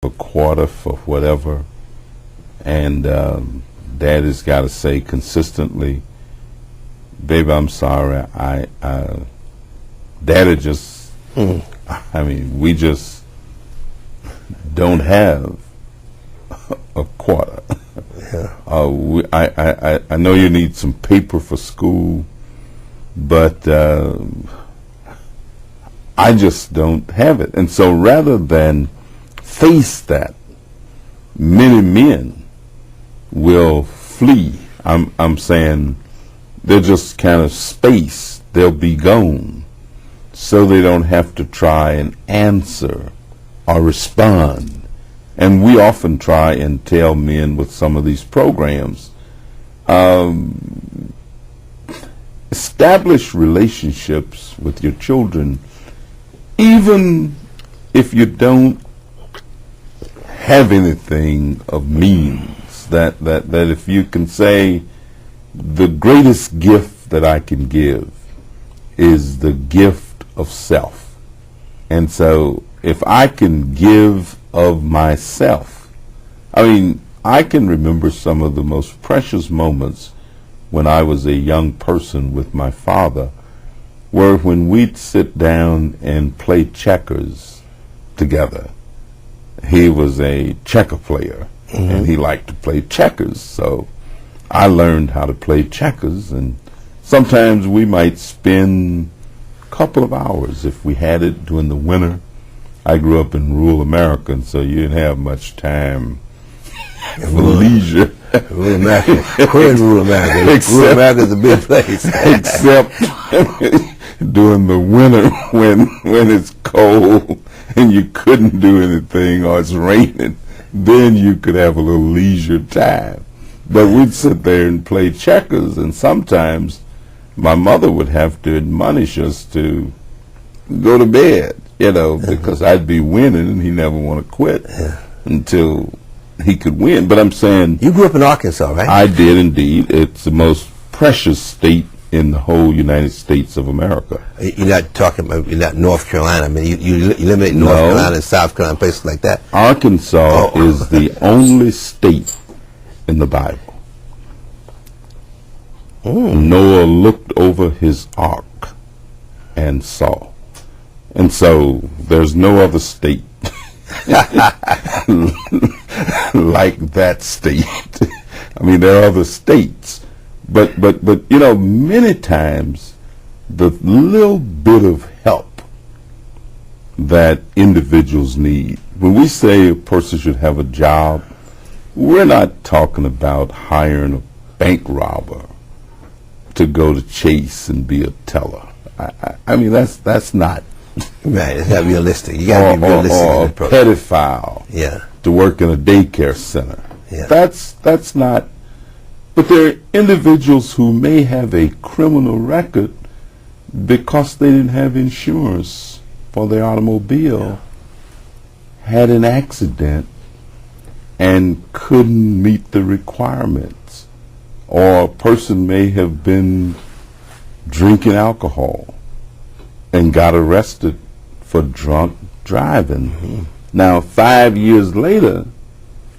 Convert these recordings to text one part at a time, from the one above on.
a quarter for whatever, and Daddy's got to say consistently, "Baby, I'm sorry. Daddy just, I mean, we just don't have a quarter. Yeah. I know you need some paper for school, but I just don't have it." And so rather than face that, many men will flee. I'm saying they're just kind of space. They'll be gone, so they don't have to try and answer or respond. And we often try and tell men with some of these programs, establish relationships with your children, even if you don't have anything of means. That if you can say, the greatest gift that I can give is the gift of self. And so if I can give of myself, I mean, I can remember some of the most precious moments when I was a young person with my father, were when we'd sit down and play checkers together. He was a checker player, and he liked to play checkers, so I learned how to play checkers, and sometimes we might spend a couple of hours if we had it during the winter. I grew up in rural America, and so you didn't have much time for leisure. Rural America. We're in rural America. Rural America is a big place. Except during the winter when it's cold and you couldn't do anything or it's raining, then you could have a little leisure time. But we'd sit there and play checkers, and sometimes my mother would have to admonish us to go to bed, because I'd be winning and he never want to quit until he could win. But I'm saying, you grew up in Arkansas, right? I did indeed. It's the most precious state in the whole United States of America. You're not talking about, you're not North Carolina. I mean, you eliminate North Carolina and South Carolina, places like that. Arkansas is the only state in the Bible. Noah looked over his ark and saw. And so there's no other state like that state. I mean, there are other states, but many times the little bit of help that individuals need. When we say a person should have a job, we're not talking about hiring a bank robber to go to Chase and be a teller. I mean, that's not right. It's not realistic. You got to be realistic. Or a pedophile to work in a daycare center. Yeah. That's not. But there are individuals who may have a criminal record because they didn't have insurance for their automobile, had an accident, and couldn't meet the requirements. Or a person may have been drinking alcohol and got arrested for drunk driving. Now, 5 years later,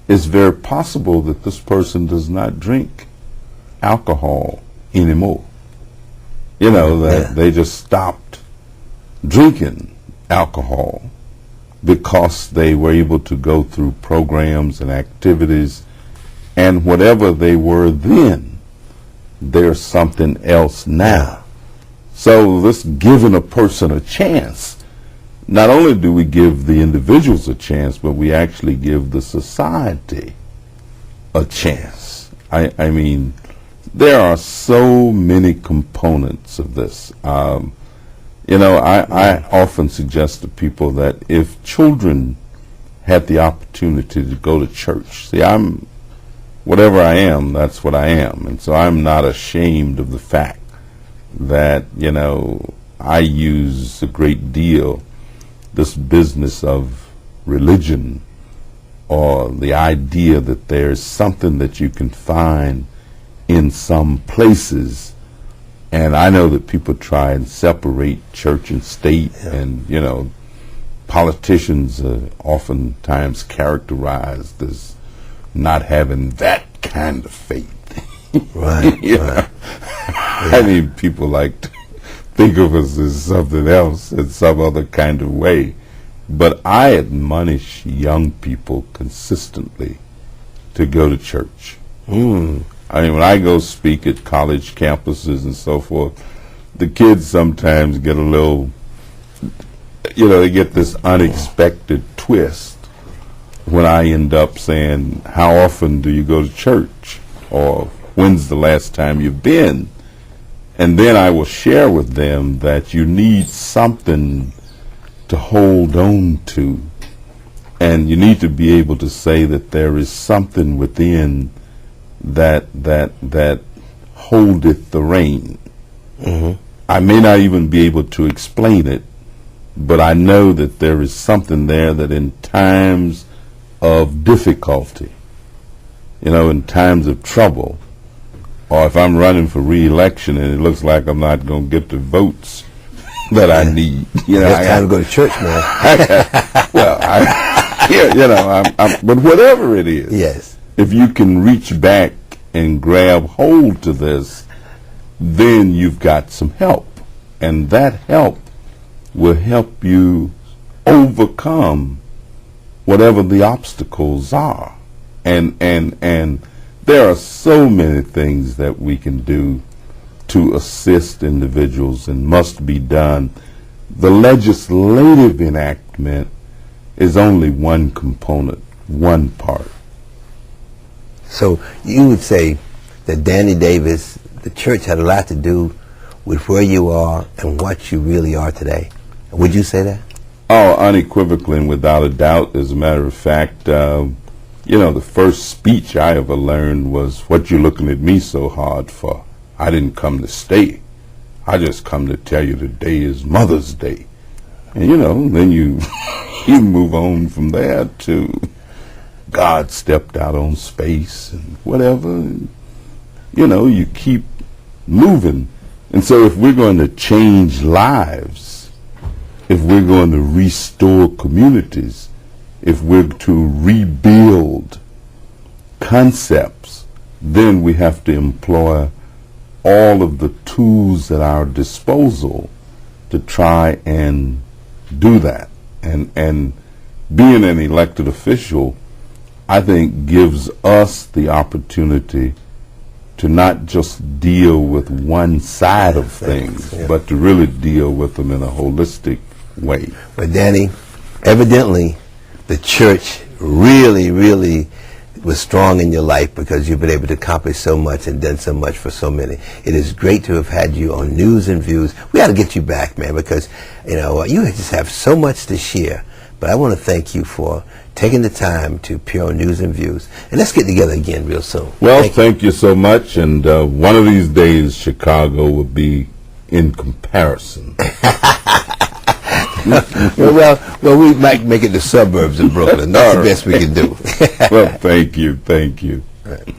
it's very possible that this person does not drink alcohol anymore. That they just stopped drinking alcohol because they were able to go through programs and activities, and whatever they were then, they're something else now. So this giving a person a chance, not only do we give the individuals a chance, but we actually give the society a chance. I mean, there are so many components of this. I often suggest to people that if children had the opportunity to go to church, whatever I am, that's what I am. And so I'm not ashamed of the fact that, I use a great deal this business of religion, or the idea that there's something that you can find in some places. And I know that people try and separate church and state, and politicians are oftentimes characterized as not having that kind of faith. Right. Yeah. I mean, people like to think of us as something else in some other kind of way. But I admonish young people consistently to go to church. I mean, when I go speak at college campuses and so forth, the kids sometimes get a little, they get this unexpected twist when I end up saying, how often do you go to church? Or when's the last time you've been? And then I will share with them that you need something to hold on to. And you need to be able to say that there is something within that holdeth the rein. I may not even be able to explain it, but I know that there is something there that in times of difficulty, in times of trouble, or if I'm running for re-election and it looks like I'm not going to get the votes that I need, It's time to go to church, man. But whatever it is, Yes. if you can reach back and grab hold to this, then you've got some help, and that help will help you overcome whatever the obstacles are. And there are so many things that we can do to assist individuals and must be done. The legislative enactment is only one component, one part. So you would say that Danny Davis, the church had a lot to do with where you are and what you really are today. Would you say that? Oh, unequivocally and without a doubt. As a matter of fact, the first speech I ever learned was, "What you looking at me so hard for? I didn't come to stay. I just come to tell you today is Mother's Day." And then you you move on from there to God stepped out on space and whatever. And, you keep moving. And so if we're going to change lives, if we're going to restore communities, if we're to rebuild concepts, then we have to employ all of the tools at our disposal to try and do that. And being an elected official, I think, gives us the opportunity to not just deal with one side of things, but to really deal with them in a holistic way. But Danny, evidently, the church really, really was strong in your life because you've been able to accomplish so much and done so much for so many. It is great to have had you on News and Views. We got to get you back, man, because you just have so much to share. But I want to thank you for taking the time to appear on News and Views. And let's get together again real soon. Well, thank you so much. And one of these days, Chicago will be in comparison. well, we might make it the suburbs of Brooklyn. That's the best we can do. Well, thank you. Thank you. All right.